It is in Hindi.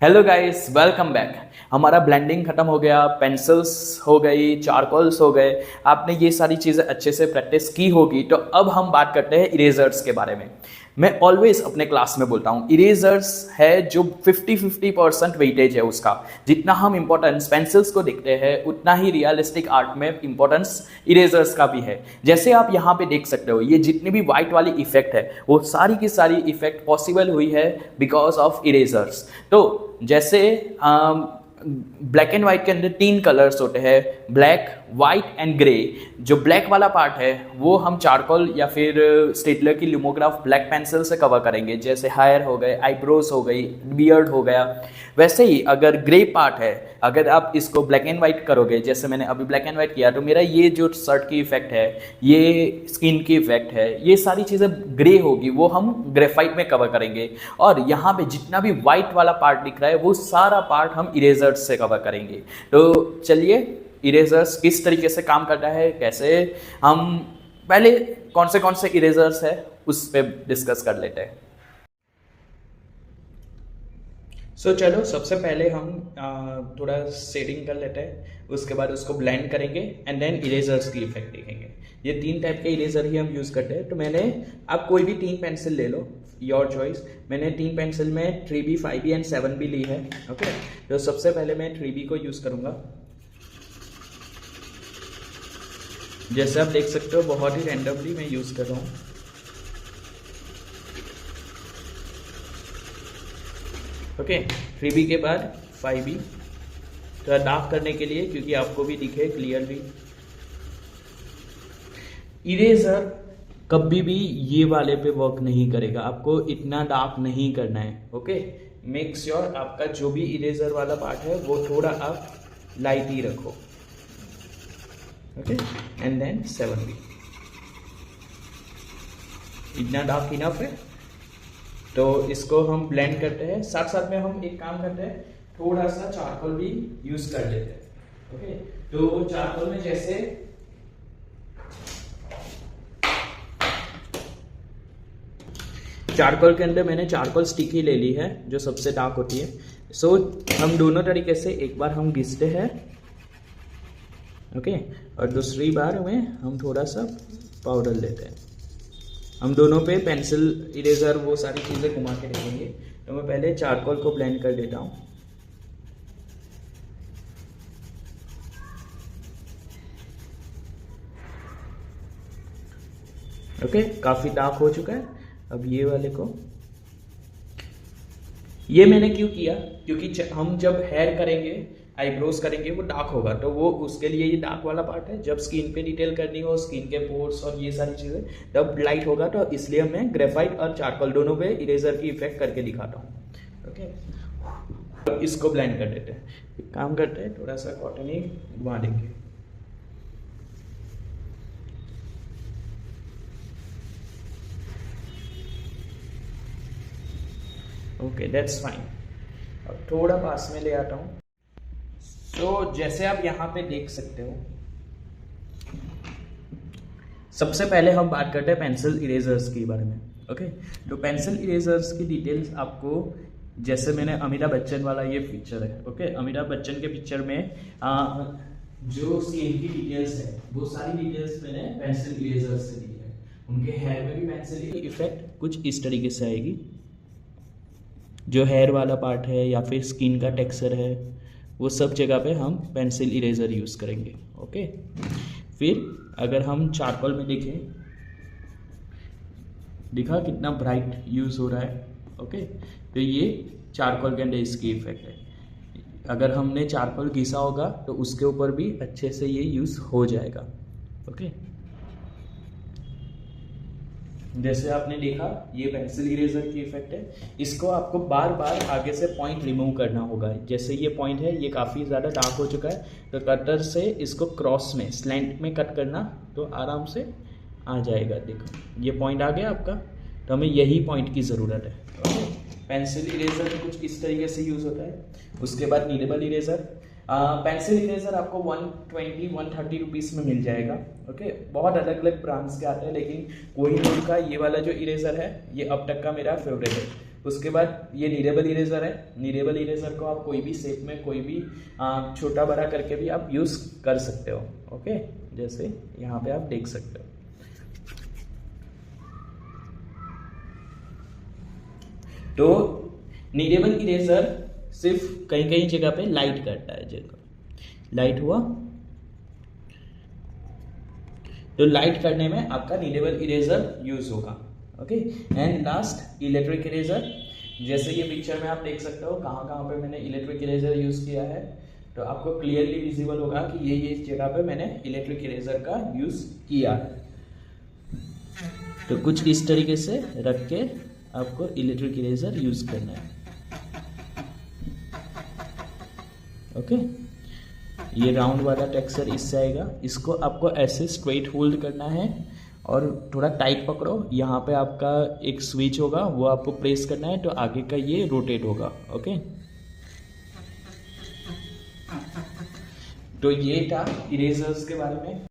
Hello guys, welcome back. हमारा ब्लेंडिंग खत्म हो गया, पेंसिल्स हो गई, चारकोल्स हो गए। आपने ये सारी चीज़ें अच्छे से प्रैक्टिस की होगी। तो अब हम बात करते हैं इरेजर्स के बारे में। मैं ऑलवेज अपने क्लास में बोलता हूँ, इरेजर्स है जो 50-50% वेटेज है उसका। जितना हम इंपॉर्टेंस पेंसिल्स को देखते हैं उतना ही रियलिस्टिक आर्ट में इंपॉर्टेंस इरेजर्स का भी है। जैसे आप यहाँ पे देख सकते हो, ये जितनी भी व्हाइट वाली इफेक्ट है वो सारी की सारी इफेक्ट पॉसिबल हुई है बिकॉज ऑफ इरेजर्स। तो जैसे ब्लैक एंड व्हाइट के अंदर 3 कलर्स होते हैं, ब्लैक, व्हाइट एंड ग्रे। जो ब्लैक वाला पार्ट है वो हम चारकोल या फिर स्टेडलर की लिमोग्राफ ब्लैक पेंसिल से कवर करेंगे। जैसे हेयर हो गए, आईब्रोज हो गई, बियर्ड हो गया। वैसे ही अगर ग्रे पार्ट है, अगर आप इसको ब्लैक एंड व्हाइट करोगे, जैसे मैंने अभी ब्लैक एंड व्हाइट किया, तो मेरा ये जो शर्ट की इफेक्ट है, ये स्किन की इफेक्ट है, ये सारी चीज़ें ग्रे होगी, वो हम ग्रेफाइट में कवर करेंगे। और यहाँ पे जितना भी व्हाइट वाला पार्ट दिख रहा है वो सारा पार्ट हम इरेजर्स से कवर करेंगे। तो चलिए, इरेजर्स किस तरीके से काम करता है, कैसे हम पहले कौन से इरेजर्स है उस पर डिस्कस कर लेते हैं। चलो, सबसे पहले हम थोड़ा शेडिंग कर लेते हैं, उसके बाद उसको ब्लेंड करेंगे एंड देन इरेजर्स की इफेक्ट देखेंगे। ये 3 टाइप के इरेजर ही हम यूज़ करते हैं। तो मैंने, आप कोई भी 3 पेंसिल ले लो, योर चॉइस। मैंने 3 पेंसिल में 3B, 5B एंड 7B ली है। ओके, तो सबसे पहले मैं 3B को यूज़ करूँगा। जैसे आप देख सकते हो, बहुत ही रैंडमली मैं यूज़ कर रहा हूँ। ओके, 3B के बाद 5B थोड़ा डार्क करने के लिए, क्योंकि आपको भी दिखे क्लियरली। इरेजर कभी भी ये वाले पे वर्क नहीं करेगा, आपको इतना डार्क नहीं करना है। ओके, मेक श्योर आपका जो भी इरेजर वाला पार्ट है वो थोड़ा आप लाइट ही रखो। ओके, एंड देन 7B, इतना डार्क इनफ है। तो इसको हम ब्लेंड करते हैं, साथ साथ में हम एक काम करते हैं, थोड़ा सा चारकोल भी यूज कर लेते हैं। ओके, तो चारकोल में जैसे चारकोल के अंदर मैंने चारकोल स्टिक ही ले ली है, जो सबसे डार्क होती है। हम दोनों तरीके से एक बार हम घिसते हैं, ओके, और दूसरी बार में हम थोड़ा सा पाउडर लेते हैं। हम दोनों पे पेंसिल, इरेजर, वो सारी चीज़ें घुमा के रखेंगे। तो मैं पहले चारकोल को ब्लेंड कर देता हूँ। ओके, काफ़ी डार्क हो चुका है। अब ये वाले को, ये मैंने क्यों किया, क्योंकि हम जब हेयर करेंगे, आईब्रोज करेंगे, वो डार्क होगा, तो वो उसके लिए ये डार्क वाला पार्ट है। जब स्किन पे डिटेल करनी हो, स्किन के पोर्स और ये सारी चीज़ें, तब लाइट होगा। तो इसलिए मैं ग्रेफाइट और चारकोल दोनों पे इरेजर की इफेक्ट करके दिखाता हूँ। ओके, अब इसको ब्लेंड कर देते हैं। एक काम करते हैं, थोड़ा सा कॉटन ही घुमा देंगे। Okay, that's fine. अब थोड़ा पास में ले आता हूँ। तो जैसे आप यहाँ पे देख सकते हो, सबसे पहले हम बात करते हैं पेंसिल इरेजर्स के बारे में। ओके, तो पेंसिल इरेजर्स की डिटेल्स आपको, जैसे मैंने अमिताभ बच्चन वाला ये पिक्चर है। ओके, अमिताभ बच्चन के पिक्चर में जो स्किन की डिटेल्स है वो सारी डिटेल्स मैंने पेंसिल इरेजर से ली है। उनके हेयर में भी पेंसिल की इफेक्ट कुछ इस तरीके से आएगी। जो हेयर वाला पार्ट है या फिर स्किन का टेक्सचर है, वो सब जगह पे हम पेंसिल इरेजर यूज़ करेंगे। ओके, फिर अगर हम चारकोल में देखें, दिखा कितना ब्राइट यूज़ हो रहा है। ओके, तो ये चारकोल के अंदर इसकी इफेक्ट है। अगर हमने चारकोल घिसा होगा तो उसके ऊपर भी अच्छे से ये यूज़ हो जाएगा। ओके, जैसे आपने देखा, ये पेंसिल इरेजर की इफेक्ट है। इसको आपको बार बार आगे से पॉइंट रिमूव करना होगा। जैसे ये पॉइंट है, ये काफ़ी ज़्यादा डार्क हो चुका है, तो कटर से इसको क्रॉस में, स्लैंट में कट करना, तो आराम से आ जाएगा। देखो, ये पॉइंट आ गया आपका, तो हमें यही पॉइंट की ज़रूरत है। ओके, पेंसिल इरेजर कुछ इस तरीके से यूज़ होता है। उसके बाद नीडेबल इरेजर। पेंसिल इरेजर आपको 120-130 रुपीज़ में मिल जाएगा। ओके, बहुत अलग अलग ब्रांड्स के आते हैं, लेकिन कोई भी उनका ये वाला जो इरेजर है, ये अब तक का मेरा फेवरेट है। उसके बाद ये नीरेबल इरेजर है। नीरेबल इरेजर को आप कोई भी शेप में, कोई भी छोटा बड़ा करके भी आप यूज कर सकते हो। ओके, जैसे यहाँ पे आप देख सकते हो। तो नीरेबल इरेजर सिर्फ कहीं कहीं जगह पे लाइट करता है। जगह लाइट हुआ तो लाइट करने में आपका नीरेबल इरेजर यूज होगा। Okay, and last electric eraser. जैसे ये पिक्चर में आप देख सकते हो कहाँ कहाँ पे मैंने इलेक्ट्रिक इरेजर यूज किया है, तो आपको क्लियरली विजिबल होगा कि ये जगह पे मैंने इलेक्ट्रिक इरेजर का यूज किया है। तो कुछ इस तरीके से रख के आपको इलेक्ट्रिक इरेजर यूज करना है। ओके, ये राउंड वाला टेक्सचर इससे आएगा। इसको आपको ऐसे स्ट्रेट होल्ड करना है और थोड़ा टाइट पकड़ो। यहाँ पे आपका एक स्विच होगा, वो आपको प्रेस करना है तो आगे का ये रोटेट होगा। ओके, तो ये था इरेजर्स के बारे में।